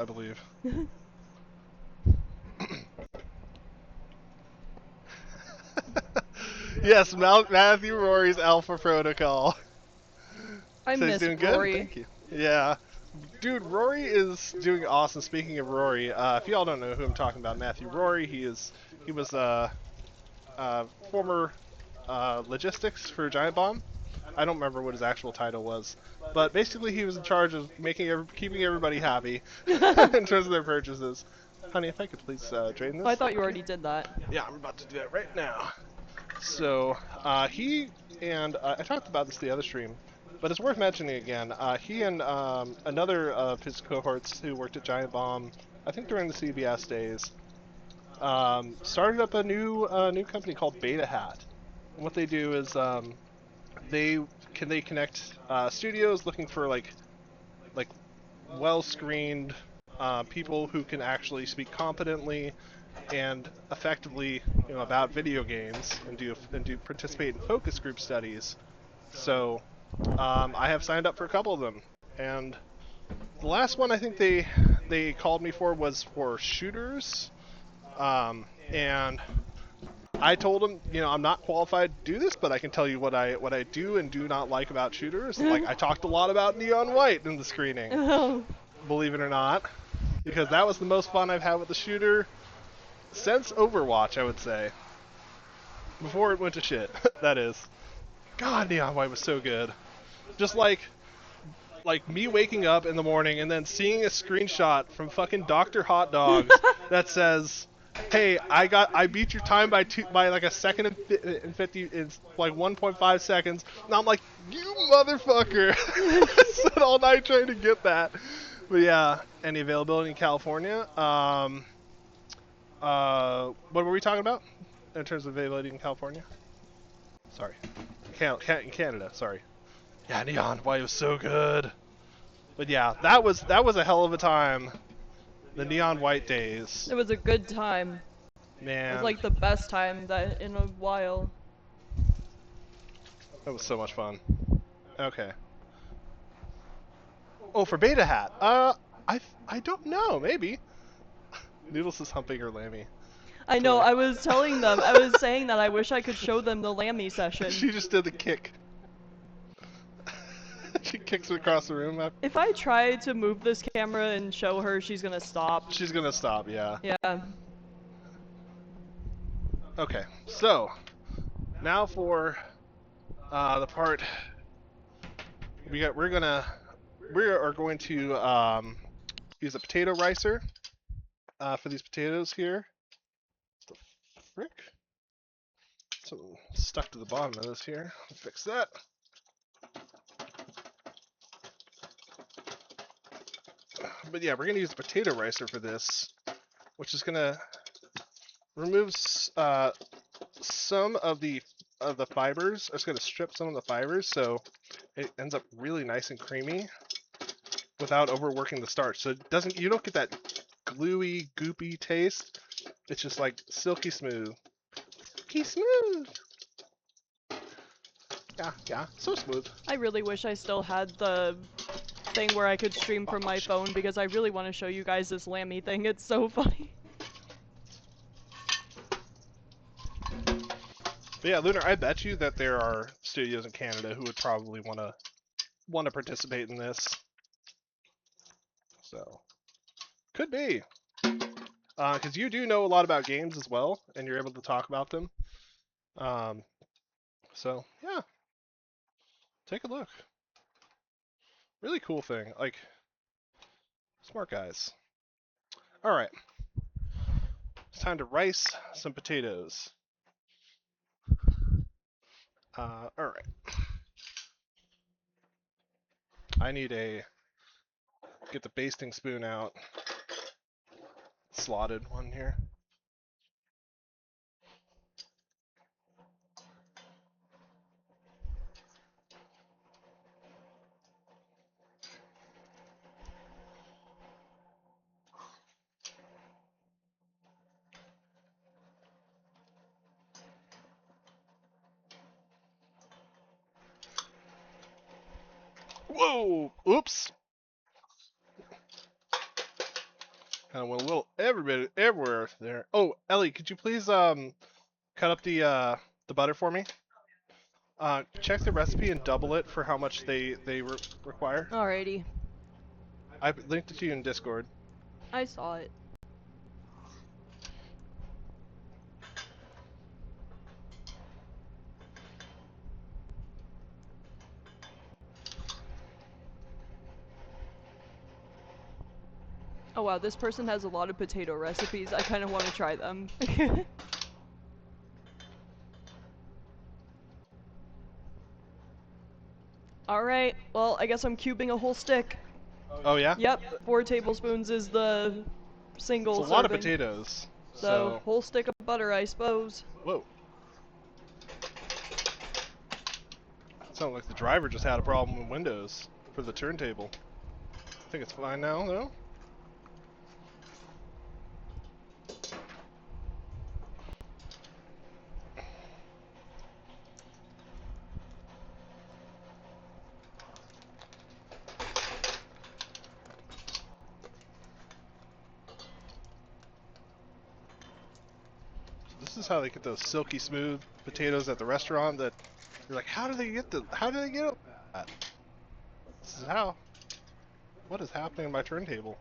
I believe. Yes, Matthew Rory's Alpha Protocol. I So he's miss doing good? Rory. Thank you. Yeah. Dude, Rory is doing awesome. Speaking of Rory, if y'all don't know who I'm talking about, Matthew Rory, he was former logistics for Giant Bomb. I don't remember what his actual title was, but basically he was in charge of keeping everybody happy in terms of their purchases. Honey, if I could please drain I this. thought you already did that. Yeah, I'm about to do that right now. So he and I talked about this the other stream, but it's worth mentioning again. He and another of his cohorts who worked at Giant Bomb, I think during the CBS days, started up a new company called Beta Hat. And what they do is they connect studios looking for like well screened people who can actually speak competently and effectively, about video games and do participate in focus group studies. So I have signed up for a couple of them, and the last one I think they called me for was for shooters, and I told them, I'm not qualified to do this, but I can tell you what I do and do not like about shooters. Like I talked a lot about Neon White in the screening, Oh. believe it or not, because that was the most fun I've had with the shooter since Overwatch, I would say. Before it went to shit, that is. God, Neon White was so good. Just like me waking up in the morning and then seeing a screenshot from fucking Dr. Hot Dogs that says, "Hey, I beat your time by like a second and 50 in like 1.5 seconds." And I'm like, "You motherfucker." I spent all night trying to get that. But yeah, any availability in California? What were we talking about in terms of availability in California? Sorry. In Canada, sorry. Yeah, Neon White was so good. But yeah, that was a hell of a time. The Neon White days. It was a good time. It was Man, like the best time that in a while. that was so much fun. Okay. Oh, for Beta Hat. I don't know, maybe. Noodles is humping her Lammy I know, toy. I was telling them, I was saying that I wish I could show them the Lammy session. She just did the kick. She kicks it across the room. If I try to move this camera and show her, she's gonna stop. She's gonna stop, yeah. Yeah. Okay, so now for the part we are going to use a potato ricer for these potatoes here. What the frick? Something stuck to the bottom of this here. Fix that. But yeah, we're gonna use a potato ricer for this, which is gonna remove some of the fibers. It's gonna strip some of the fibers, so it ends up really nice and creamy without overworking the starch. So it doesn't, you don't get that gluey, goopy taste. It's just like silky smooth. Silky smooth. Yeah, so smooth. I really wish I still had the thing where I could stream from my phone because I really want to show you guys this Lammy thing. It's so funny. But yeah, Lunar, I bet you that there are studios in Canada who would probably want to participate in this. So could be, because you do know a lot about games as well, and you're able to talk about them. Um, so yeah, take a look. Really cool thing. Like, smart guys. All right, it's time to rice some potatoes. All right. I need get the basting spoon out. Slotted one here. Whoa! Oops! Kind of went a little everybody everywhere there. Oh, Ellie, could you please cut up the butter for me? Check the recipe and double it for how much they require. Alrighty. I linked it to you in Discord. I saw it. Oh wow, this person has a lot of potato recipes. I kind of want to try them. Alright, well, I guess I'm cubing a whole stick. Oh yeah? Yep, 4 tablespoons is the single It's a lot of serving. potatoes. So, whole stick of butter, I suppose. Whoa. Sounds like the driver just had a problem with Windows for the turntable. I think it's fine now, though. This is how they get those silky smooth potatoes at the restaurant that you're like, how do they get that? This is how. What is happening in my turntable?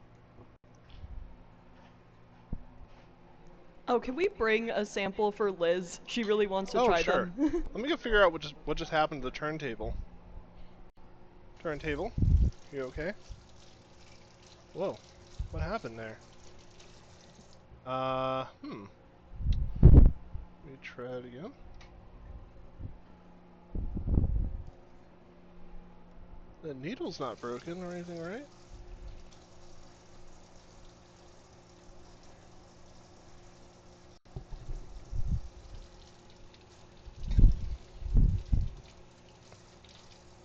Oh, can we bring a sample for Liz? She really wants to try sure. them. Let me go figure out what just happened to the turntable. Turntable, you okay? Whoa, what happened there? Let me try it again. The needle's not broken or anything, right?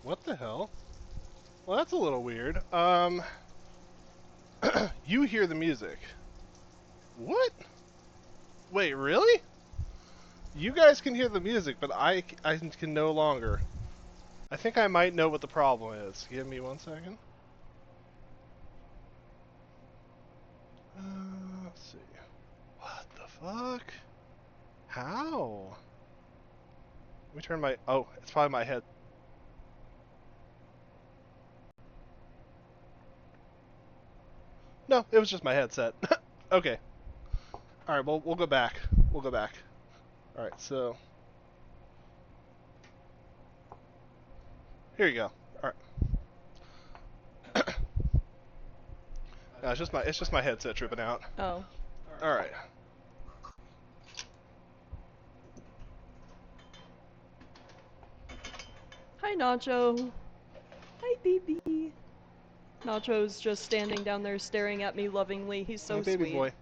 What the hell? Well, that's a little weird. You hear the music. What? Wait, really? You guys can hear the music, but I can no longer. I think I might know what the problem is. Give me 1 second. Let's see. What the fuck? How? Let me turn my... Oh, it's probably my head. No, it was just my headset. Okay. Alright, well, we'll go back. We'll go back. Alright, so... Here you go. Alright. No, it's just my headset tripping out. Oh. Alright. Hi, Nacho. Hi, baby. Nacho's just standing down there staring at me lovingly. He's so Hey, baby sweet. boy.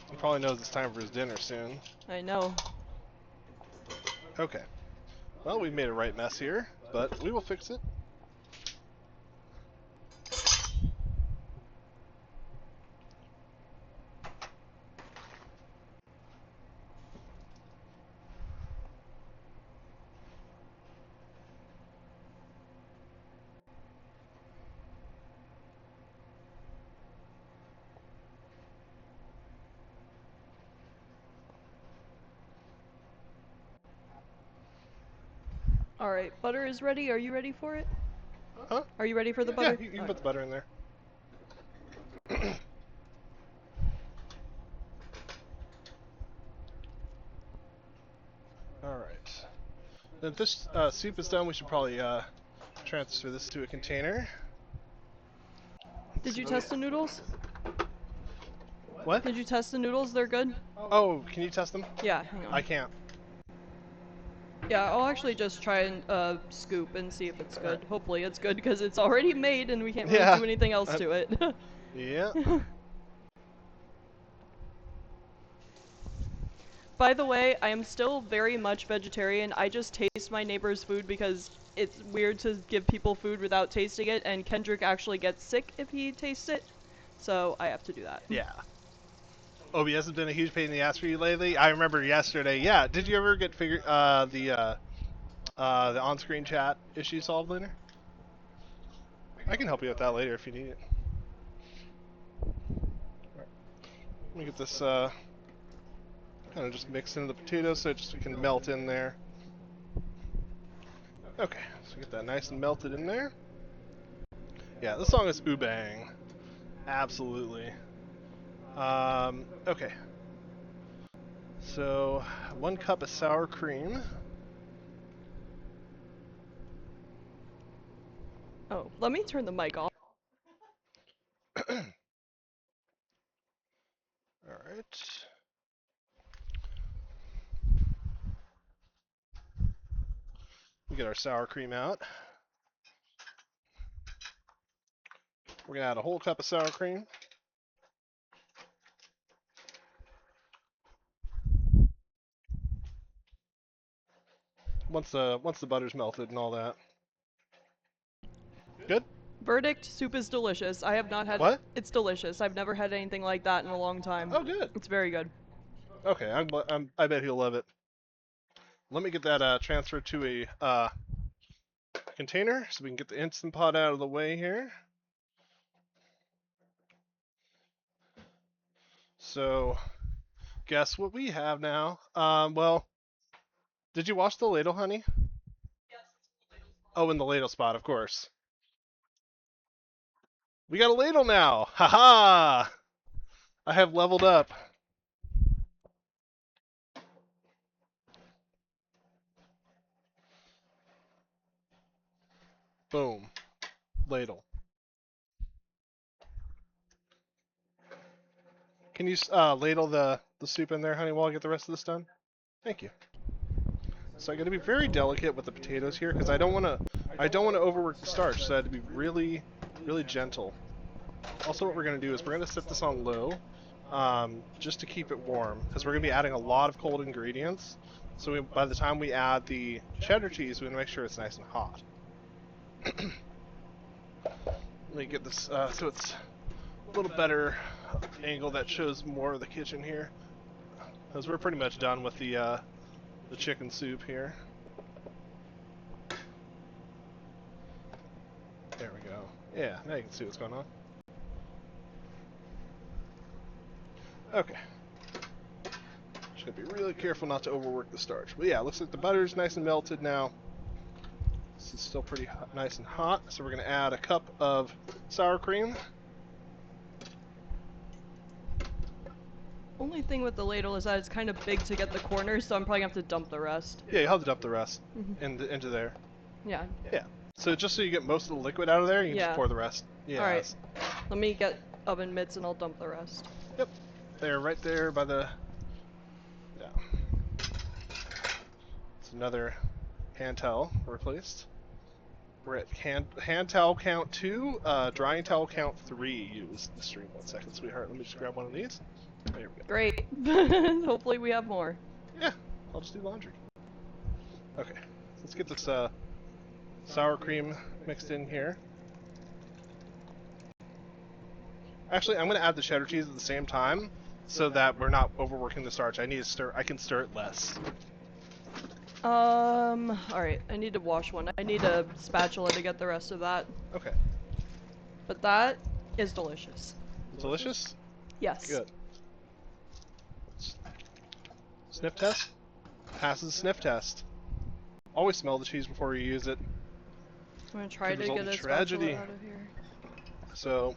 He probably knows it's time for his dinner soon. I know. Okay. Well, we made a right mess here, but we will fix it. Alright, butter is ready. Are you ready for it? Huh? Are you ready for the butter? Yeah, you can put the butter in there. Alright. If this soup is done, we should probably transfer this to a container. Did you test the noodles? What? Did you test the noodles? They're good? Oh, can you test them? Yeah, hang on. I can't. Yeah, I'll actually just try and scoop and see if it's good. Hopefully it's good because it's already made and we can't really do anything else to it. Yeah. By the way, I am still very much vegetarian. I just taste my neighbor's food because it's weird to give people food without tasting it, and Kendrick actually gets sick if he tastes it, so I have to do that. Yeah. OBS has been a huge pain in the ass for you lately. I remember yesterday. Yeah. Did you ever get the on-screen chat issue solved later? I can help you with that later if you need it. Let me get this kind of just mix into the potatoes so it just can melt in there. Okay, so get that nice and melted in there. Yeah, this song is oobang. Absolutely. Okay. So, 1 cup of sour cream. Oh, let me turn the mic off. Alright. We get our sour cream out. We're gonna add a whole cup of sour cream. Once the butter's melted and all that. Good? Verdict, soup is delicious. I have not had What? It's delicious. I've never had anything like that in a long time. Oh, good. It's very good. Okay, I bet he'll love it. Let me get that transferred to a container so we can get the Instant Pot out of the way here. So, guess what we have now? Well, did you wash the ladle, honey? Yes. Oh, in the ladle spot, of course. We got a ladle now! Haha! I have leveled up. Boom. Ladle. Can you ladle the soup in there, honey, while I get the rest of this done? Thank you. So I got to be very delicate with the potatoes here because I don't want to overwork the starch. So I have to be really, really gentle. Also, what we're going to do is we're going to set this on low, just to keep it warm because we're going to be adding a lot of cold ingredients. So by the time we add the cheddar cheese, we want to make sure it's nice and hot. Let me get this so it's a little better angle that shows more of the kitchen here, because we're pretty much done with the chicken soup here. There we go. Yeah, now you can see what's going on. Okay. Just gotta be really careful not to overwork the starch. But yeah, looks like the butter's nice and melted now. This is still pretty nice and hot, so we're gonna add a cup of sour cream. Only thing with the ladle is that it's kind of big to get the corners, so I'm probably gonna have to dump the rest. Yeah, you'll have to dump the rest into there. Yeah. Yeah. So just so you get most of the liquid out of there, you can just pour the rest. Yeah. Alright. Let me get oven mitts and I'll dump the rest. Yep. There, right there by the... Yeah. It's another hand towel replaced. We're at hand towel count 2, drying towel count 3 used in the stream. 1 second, sweetheart. Let me just grab one of these. There we go. Great. Hopefully we have more. Yeah, I'll just do laundry. Okay, let's get this sour cream mixed in here. Actually, I'm going to add the cheddar cheese at the same time so that we're not overworking the starch. I can stir it less. Alright, I need to wash one. I need a spatula to get the rest of that. Okay. But that is delicious. Delicious? Yes. Good. Sniff test? Passes the sniff test. Always smell the cheese before you use it. I'm gonna try to get a tragedy spatula out of here. So,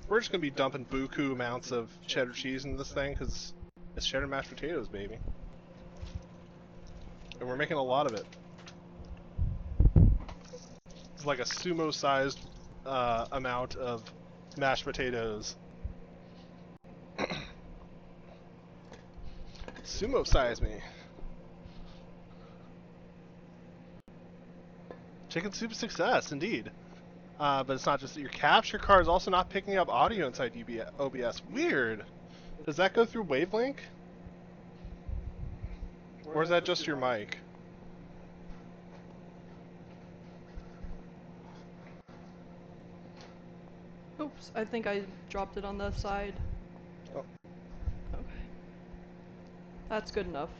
we're just gonna be dumping buku amounts of cheddar cheese into this thing because it's cheddar mashed potatoes, baby. And we're making a lot of it. It's like a sumo-sized amount of mashed potatoes. Sumo-size me. Chicken soup success, indeed. But it's not just that your capture card is also not picking up audio inside OBS. Weird. Does that go through Wavelink? Or is that just your mic? Oops, I think I dropped it on the side. Oh. Okay. That's good enough.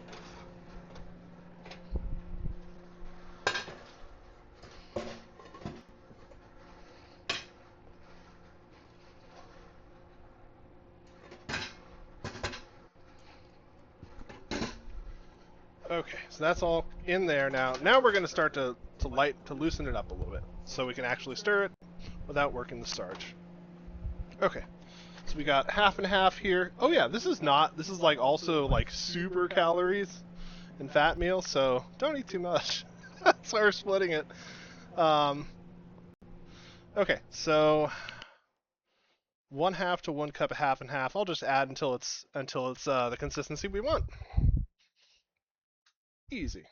Okay, so that's all in there now. Now we're going to start to loosen it up a little bit, so we can actually stir it without working the starch. Okay, so we got half and half here. Oh yeah, this is like also like super calories and fat meal, so don't eat too much. That's why we're splitting it. Okay, so 1/2 to 1 cup of half and half. I'll just add until it's the consistency we want. Easy.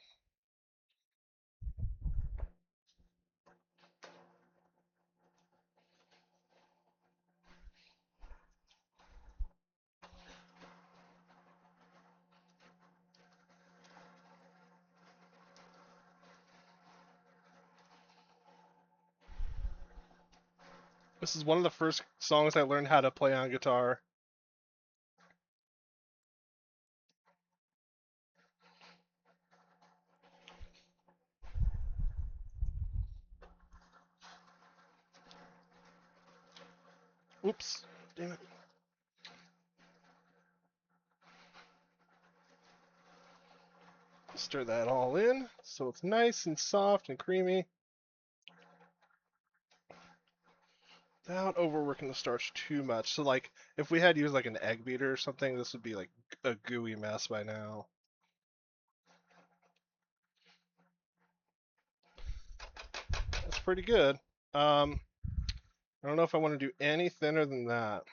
This is one of the first songs I learned how to play on guitar. Oops. Damn it. Stir that all in so it's nice and soft and creamy without overworking the starch too much. So like if we had used like an egg beater or something, this would be like a gooey mess by now. That's pretty good. I don't know if I want to do any thinner than that.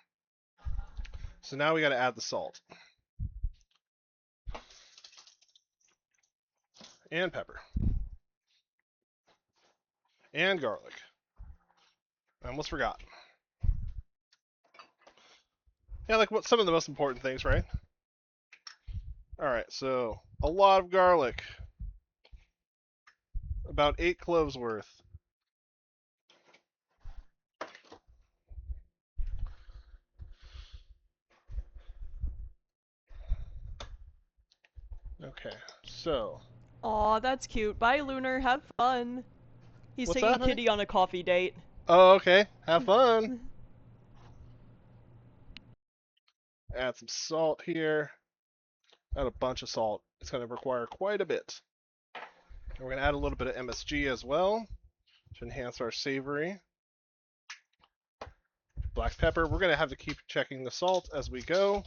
So now we got to add the salt and pepper and garlic. I almost forgot. Yeah, like what some of the most important things, right? All right, so a lot of garlic, about 8 cloves worth. Okay, so. Aw, that's cute. Bye, Lunar. Have fun. He's What's taking that, honey? Kitty on a coffee date. Oh, okay. Have fun. Add some salt here. Add a bunch of salt. It's going to require quite a bit. And we're going to add a little bit of MSG as well to enhance our savory. Black pepper. We're going to have to keep checking the salt as we go.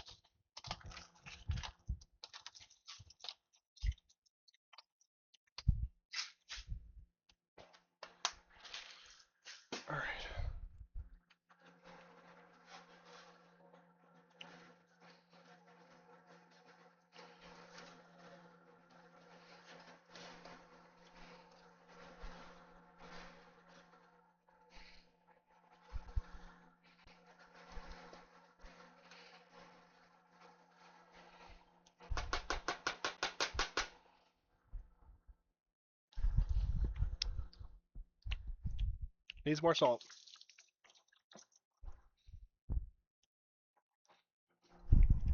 All right. Needs more salt.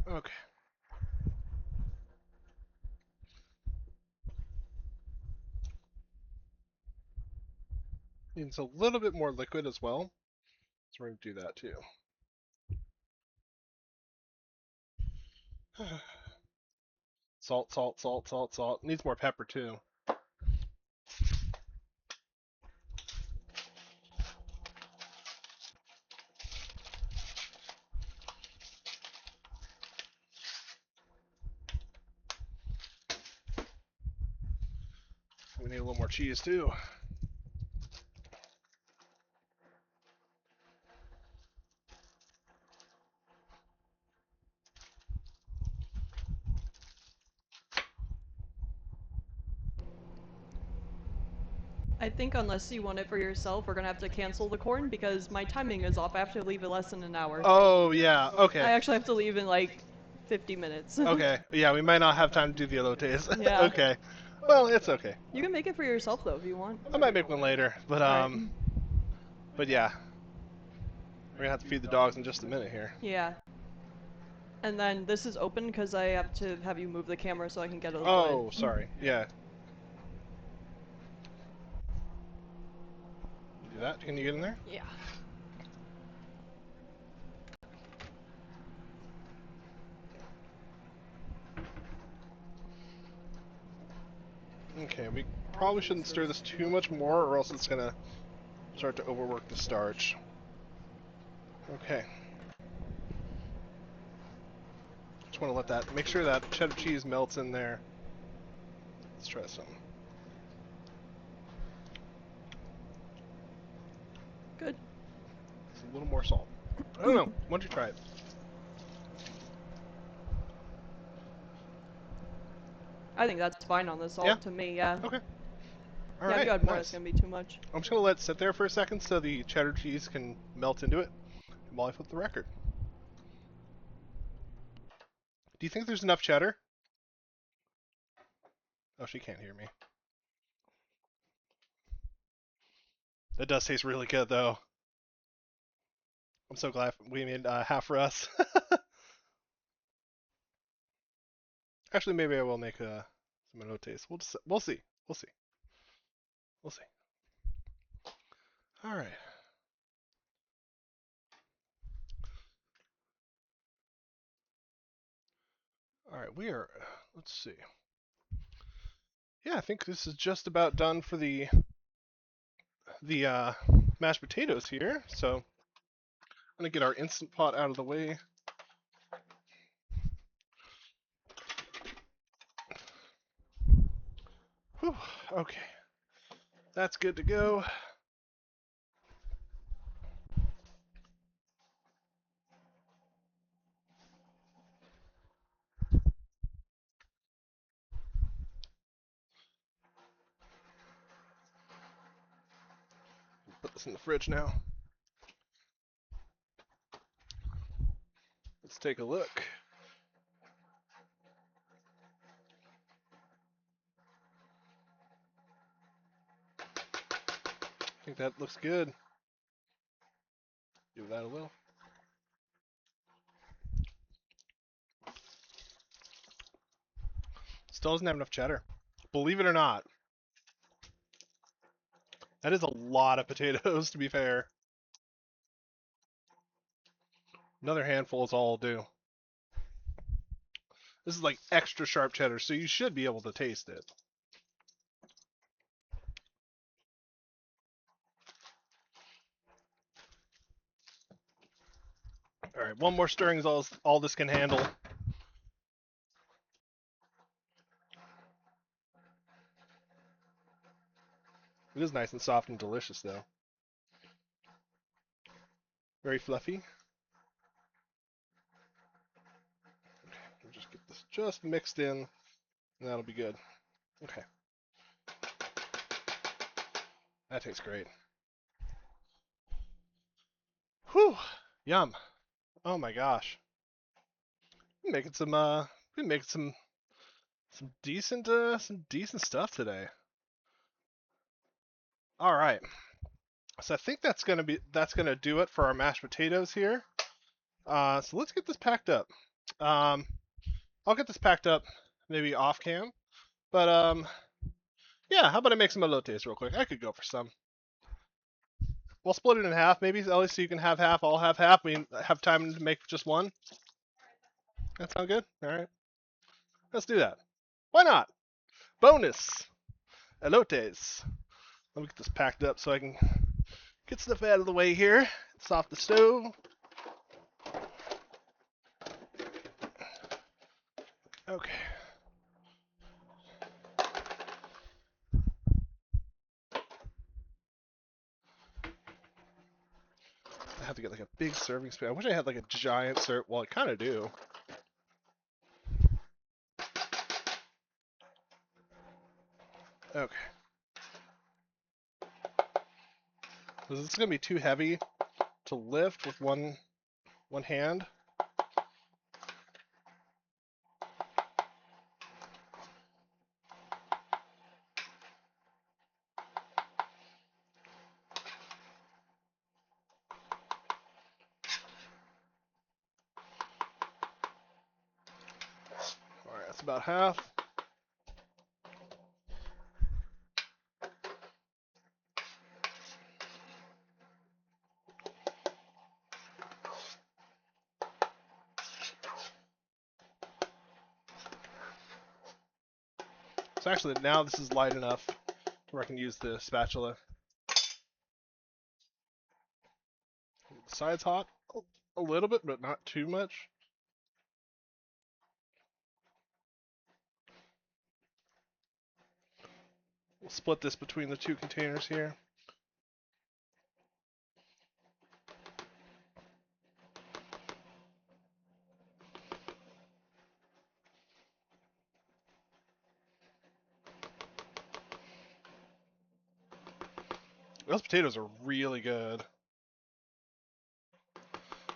Okay. Needs a little bit more liquid as well. So we're going to do that too. Salt, salt, salt, salt, salt. Needs more pepper too. We need a little more cheese too. I think unless you want it for yourself, we're gonna have to cancel the corn because my timing is off. I have to leave in less than an hour. Oh, yeah. Okay. I actually have to leave in like 50 minutes. Okay. Yeah, we might not have time to do the elotes. Yeah. Okay. Well, it's okay. You can make it for yourself though if you want. I might make one later, but Alright. but yeah. We're gonna have to feed the dogs in just a minute here. Yeah. And then this is open because I have to have you move the camera so I can get a look. Oh, sorry. Yeah. Do that. Can you get in there? Yeah. Okay, we probably shouldn't stir this too much more, or else it's gonna start to overwork the starch. Okay. Just want to let that, make sure that cheddar cheese melts in there. Let's try some. Good. Just a little more salt. I don't know. Why don't you try it? I think that's fine on the salt Yeah? to me, yeah. Okay. All Yeah, right. if you add more, Nice. that's gonna be too much. I'm just gonna let it sit there for a second so the cheddar cheese can melt into it while I flip the record. Do you think there's enough cheddar? Oh, she can't hear me. That does taste really good, though. I'm so glad we made half for us. Actually, maybe I will make some elotes. We'll see. We'll see. We'll see. All right. All right. We are. Let's see. Yeah, I think this is just about done for the mashed potatoes here. So I'm gonna get our Instant Pot out of the way. Whew, okay, that's good to go. Put this in the fridge now. Let's take a look. I think that looks good. Give that a little. Still doesn't have enough cheddar. Believe it or not. That is a lot of potatoes, to be fair. Another handful is all I'll do. This is like extra sharp cheddar, so you should be able to taste it. Alright, one more stirring is all this can handle. It is nice and soft and delicious, though. Very fluffy. We'll just get this just mixed in, and that'll be good. Okay. That tastes great. Whew! Yum. Oh my gosh. Been making some decent stuff today. All right. So I think that's gonna do it for our mashed potatoes here. So let's get this packed up. Um, I'll get this packed up maybe off cam, but yeah. How about I make some elotes real quick? I could go for some. We'll split it in half, maybe, Ellie, so you can have half, I'll have half. We have time to make just one. That sound good? All right. Let's do that. Why not? Bonus elotes. Let me get this packed up so I can get stuff out of the way here. It's off the stove. Okay. I have to get like a big serving spoon. I wish I had like a giant serve. Well, I kind of do. Okay. This is gonna be too heavy to lift with one hand. All right, that's about half. So actually, now this is light enough where I can use the spatula. The side's hot a little bit, but not too much. We'll split this between the two containers here. Those potatoes are really good.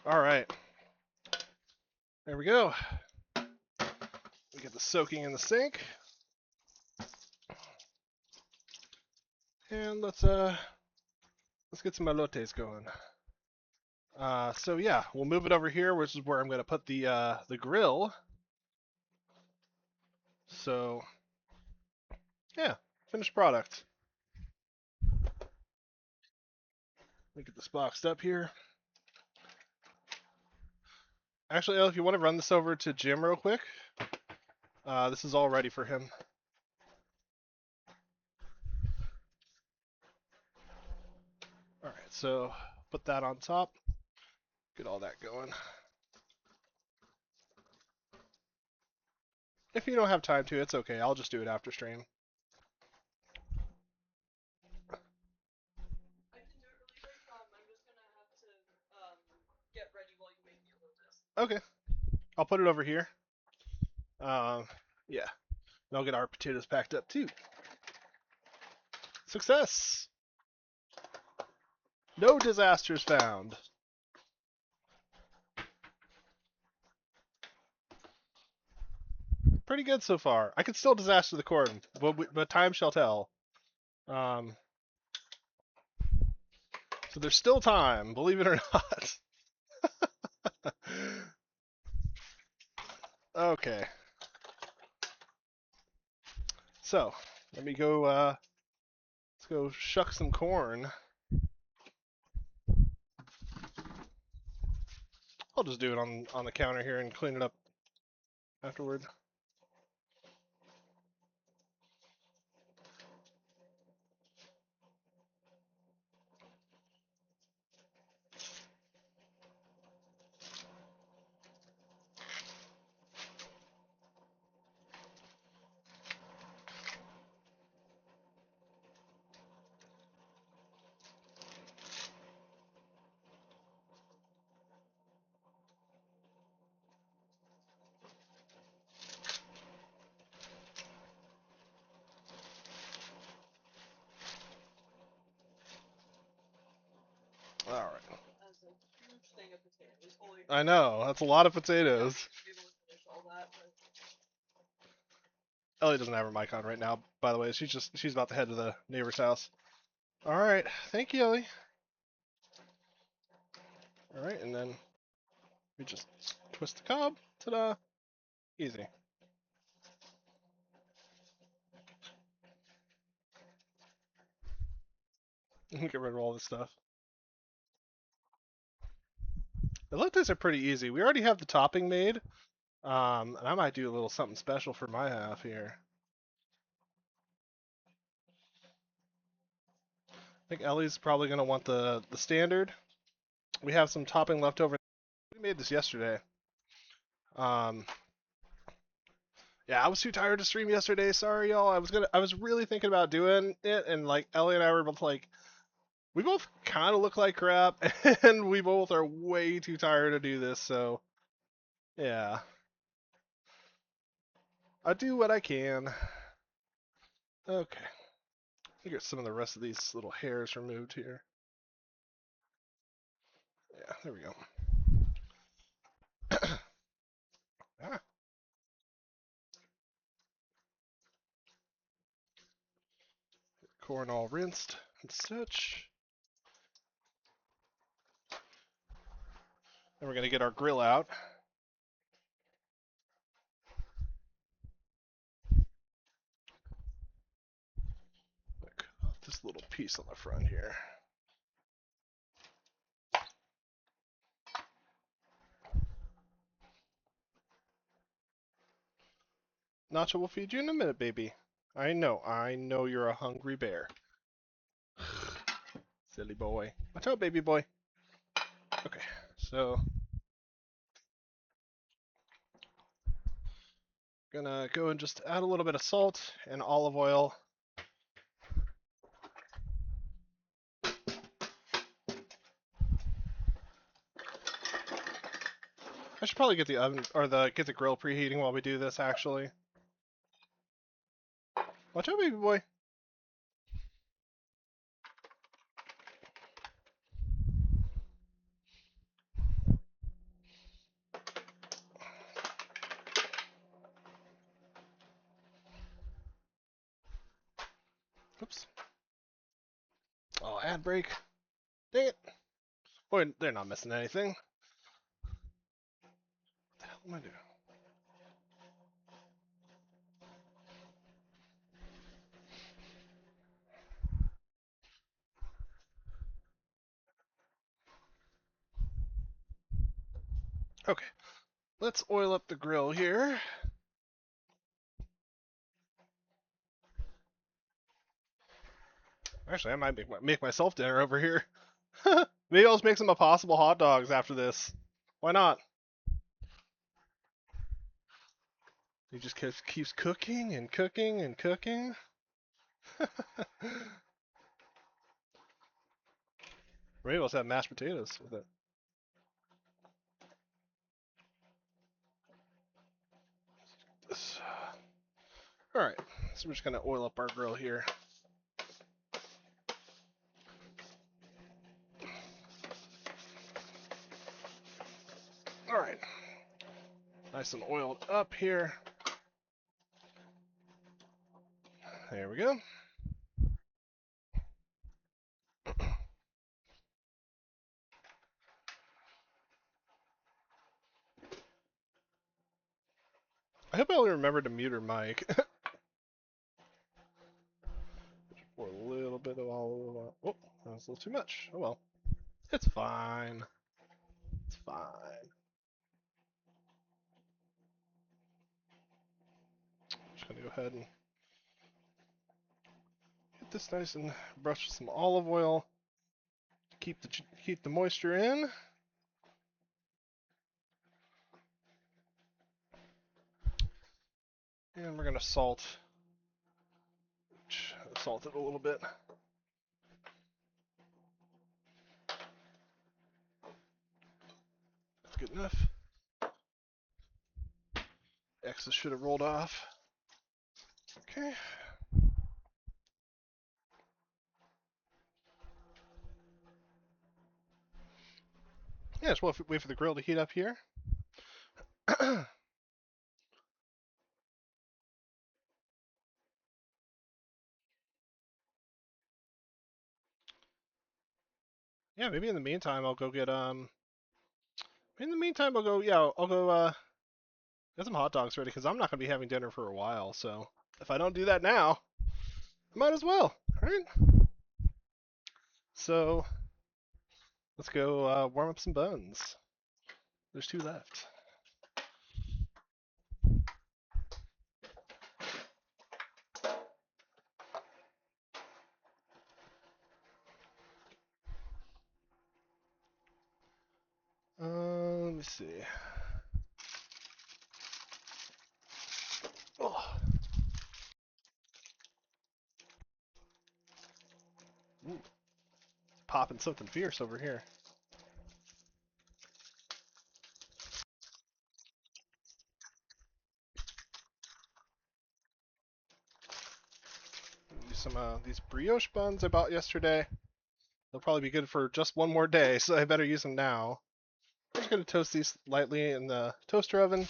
All right. There we go. We get the soaking in the sink. And let's get some elotes going. So yeah, we'll move it over here, which is where I'm going to put the grill. So yeah, finished product. Let me get this boxed up here. Actually, if you want to run this over to Jim real quick, this is all ready for him. All right, so put that on top. Get all that going. If you don't have time to, it's okay. I'll just do it after stream. I can do it really quick. I'm just gonna have to get ready while you make the elotes. Okay. I'll put it over here. Yeah. And I'll get our potatoes packed up too. Success! No disasters found. Pretty good so far. I could still disaster the corn, but time shall tell. So there's still time, believe it or not. Okay. So, let me go, let's go shuck some corn. I'll just do it on the counter here and clean it up afterward. All right. That's a huge thing of potatoes. Holy I know, that's a lot of potatoes. be able to finish all that, but Ellie doesn't have her mic on right now, by the way. She's about to head to the neighbor's house. All right, thank you, Ellie. All right, and then we just twist the cob. Ta-da! Easy. Get rid of all this stuff. The elotes are pretty easy. We already have the topping made, and I might do a little something special for my half here. I think Ellie's probably gonna want the standard. We have some topping left over. We made this yesterday. Yeah, I was too tired to stream yesterday. Sorry, y'all. I was really thinking about doing it, and like Ellie and I were both like, we both kind of look like crap, and we both are way too tired to do this. So, yeah, I do what I can. Okay, I get some of the rest of these little hairs removed here. Yeah, there we go. Ah. Corn all rinsed and such. Then we're gonna get our grill out. Cut off this little piece on the front here. Nacho will feed you in a minute, baby. I know you're a hungry bear. Silly boy. Watch out, baby boy. Okay, so gonna go and just add a little bit of salt and olive oil. I should probably get the oven or get the grill preheating while we do this. Actually, watch out, baby boy. Oops. Oh, ad break. Dang it. Boy, they're not missing anything. What the hell am I doing? Okay, let's oil up the grill here. Actually, I might make myself dinner over here. Maybe I'll just make some Impossible hot dogs after this. Why not? He just keeps cooking and cooking and cooking. Maybe we'll have mashed potatoes with it. Alright, so we're just gonna oil up our grill here. Alright, nice and oiled up here. There we go. I hope I'll remember to mute her mic. For a little bit of all. Oh, that was a little too much. Oh well. It's fine. It's fine. Just gonna go ahead and get this nice and brush with some olive oil. Keep the moisture in. And we're gonna salt it a little bit. That's good enough. Excess should have rolled off. Okay. Yeah, just wait for the grill to heat up here. Yeah, maybe in the meantime I'll go get in the meantime I'll go get some hot dogs ready because I'm not gonna be having dinner for a while. So if I don't do that now, I might as well. All right. So let's go warm up some buns. There's 2 left. Let me see. Oh. Ooh. Popping something fierce over here. Use some these brioche buns I bought yesterday. They'll probably be good for just one more day, so I better use them now. I'm just going to toast these lightly in the toaster oven.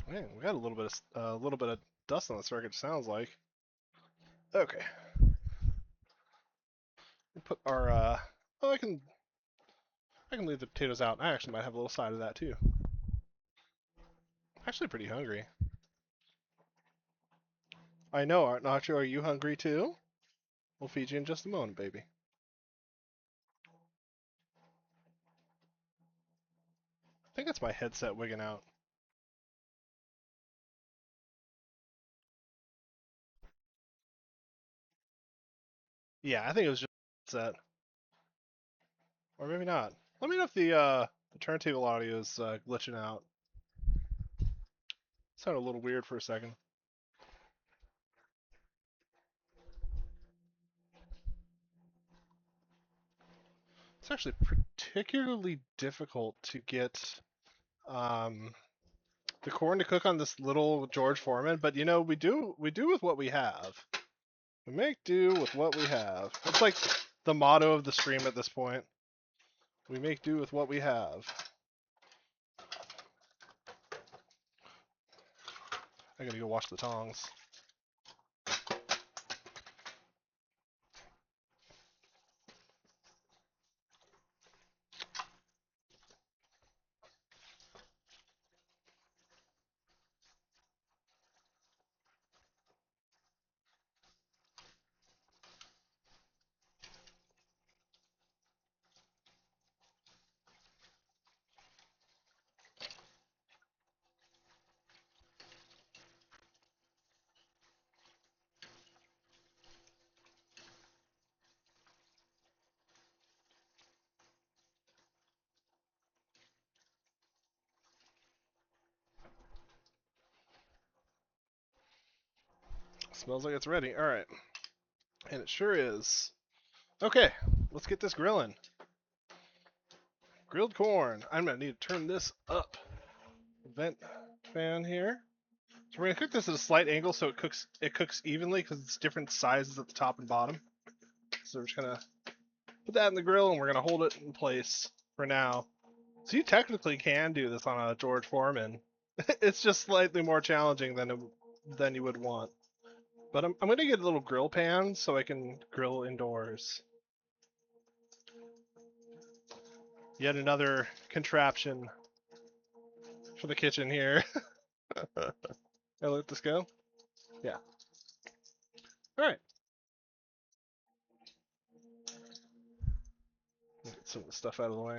Man, we got a little bit of dust on the circuit. Sounds like. Okay. We put our oh, I can leave the potatoes out. I actually might have a little side of that too. Actually, pretty hungry. I know, Art Nacho, are you hungry too? We'll feed you in just a moment, baby. I think it's my headset wigging out. Yeah, I think it was just headset. Or maybe not. Let me know if the turntable audio is glitching out. It sounded a little weird for a second. It's actually particularly difficult to get the corn to cook on this little George Foreman, but you know, we do with what we have. We make do with what we have. It's like the motto of the stream at this point. We make do with what we have. I gotta go wash the tongs. Smells like it's ready. Alright. And it sure is. Okay, let's get this grilling. Grilled corn. I'm gonna need to turn this up. Vent fan here. So we're gonna cook this at a slight angle so it cooks evenly because it's different sizes at the top and bottom. So we're just gonna put that in the grill and we're gonna hold it in place for now. So you technically can do this on a George Foreman. It's just slightly more challenging than you would want. But I'm gonna get a little grill pan so I can grill indoors. Yet another contraption for the kitchen here. I let this go? Yeah. Alright. Get some of the stuff out of the way.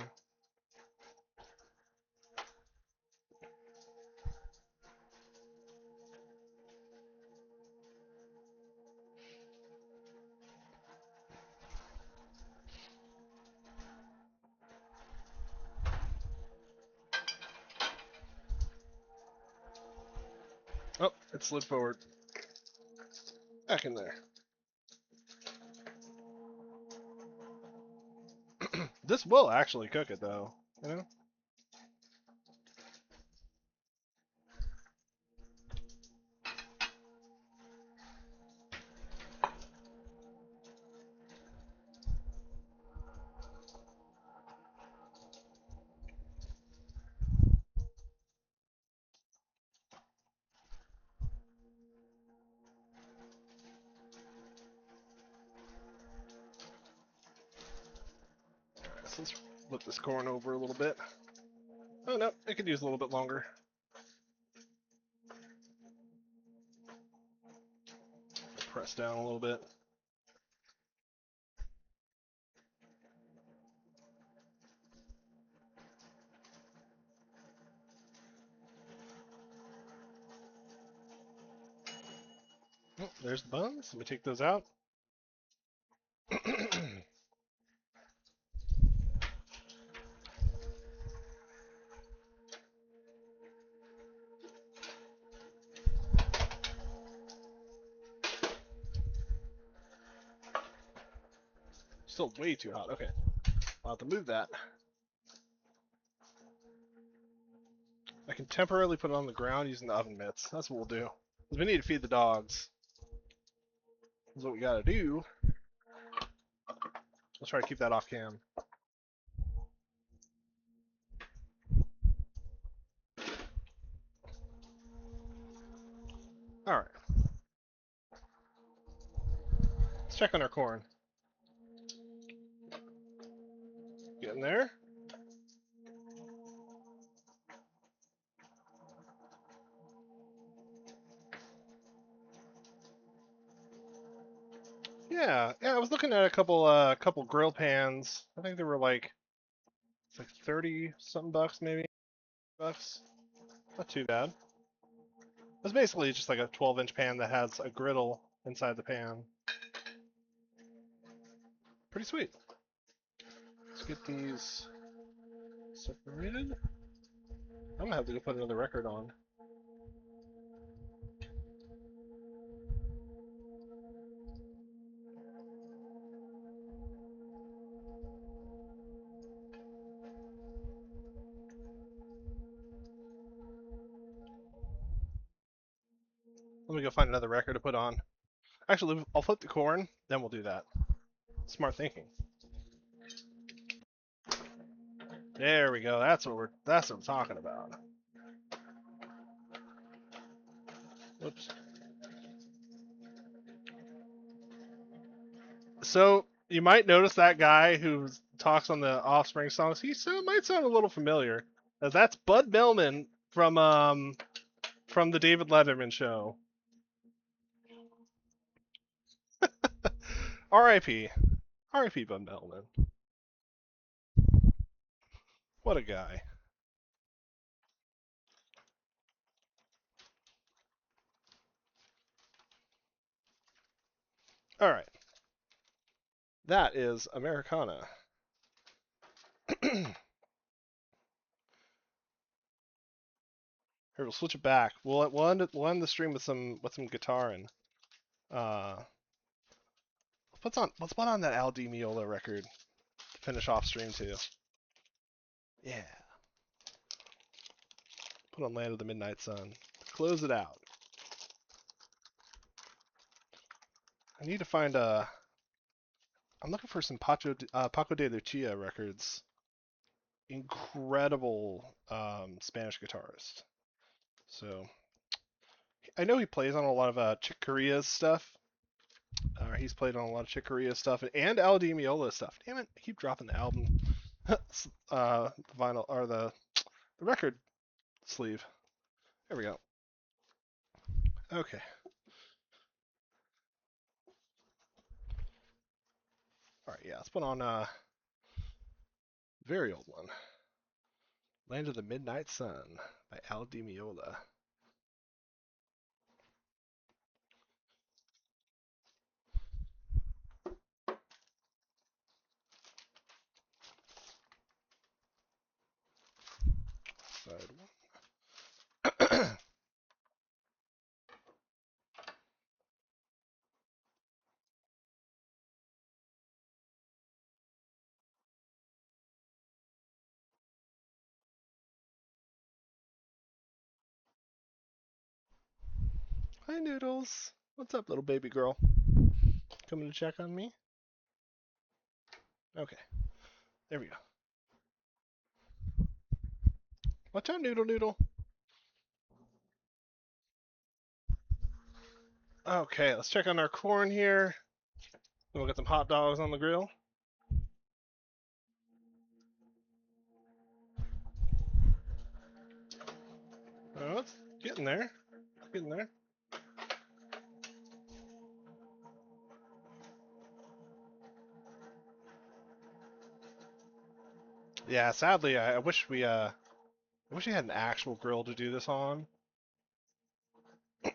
Oh, it slid forward. Back in there. This will actually cook it though, you know? So let's flip this corn over a little bit. Oh no, it could use a little bit longer. Press down a little bit. Oh, there's the buns. Let me take those out. Still way too hot. Okay. I'll have to move that. I can temporarily put it on the ground using the oven mitts. That's what we'll do. Because we need to feed the dogs. That's what we gotta do. Let's try to keep that off cam. Alright. Let's check on our corn. Getting there. Yeah. I was looking at a couple grill pans. I think they were like it's like 30 something bucks, maybe bucks. Not too bad. It's basically just like a 12-inch pan that has a griddle inside the pan. Pretty sweet. Let's get these separated. I'm gonna have to go put another record on. Let me go find another record to put on. Actually, I'll flip the corn, then we'll do that. Smart thinking. There we go. That's what I'm talking about. Whoops. So you might notice that guy who talks on the Offspring songs. He might sound a little familiar. That's Bud Millman from the David Letterman show. R.I.P. R.I.P. Bud Millman. What a guy. All right. That is Americana. Here, we'll switch it back. We'll end the stream with some guitaring. Let's put on that Al Di Meola record to finish off stream too. Yeah. Put on Land of the Midnight Sun. Close it out. I need to find I'm looking for some Paco de Lucia records. Incredible Spanish guitarist. So I know he plays on a lot of Chick Corea's stuff. He's played on a lot of Chick Corea stuff and Al Di Meola stuff. Damn it! I keep dropping the album vinyl or the record sleeve. There we go. Okay. All right. Yeah. Let's put on a very old one. Land of the Midnight Sun by Al Di Meola. Side one. Hi, Noodles. What's up, little baby girl? Coming to check on me? Okay. There we go. Watch out, Noodle Noodle. Okay, let's check on our corn here. Then we'll get some hot dogs on the grill. Oh, it's getting there. Getting there. Yeah, sadly, I wish we had an actual grill to do this on.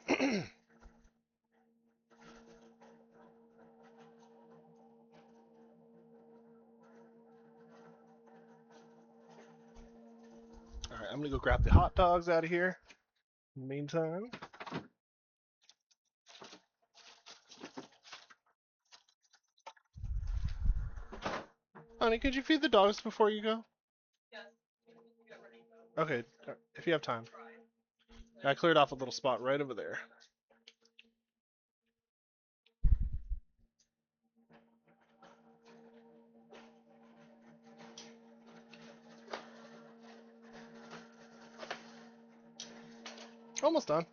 Alright, I'm gonna go grab the hot dogs out of here. In the meantime. Honey, could you feed the dogs before you go? Okay, if you have time. I cleared off a little spot right over there. Almost done.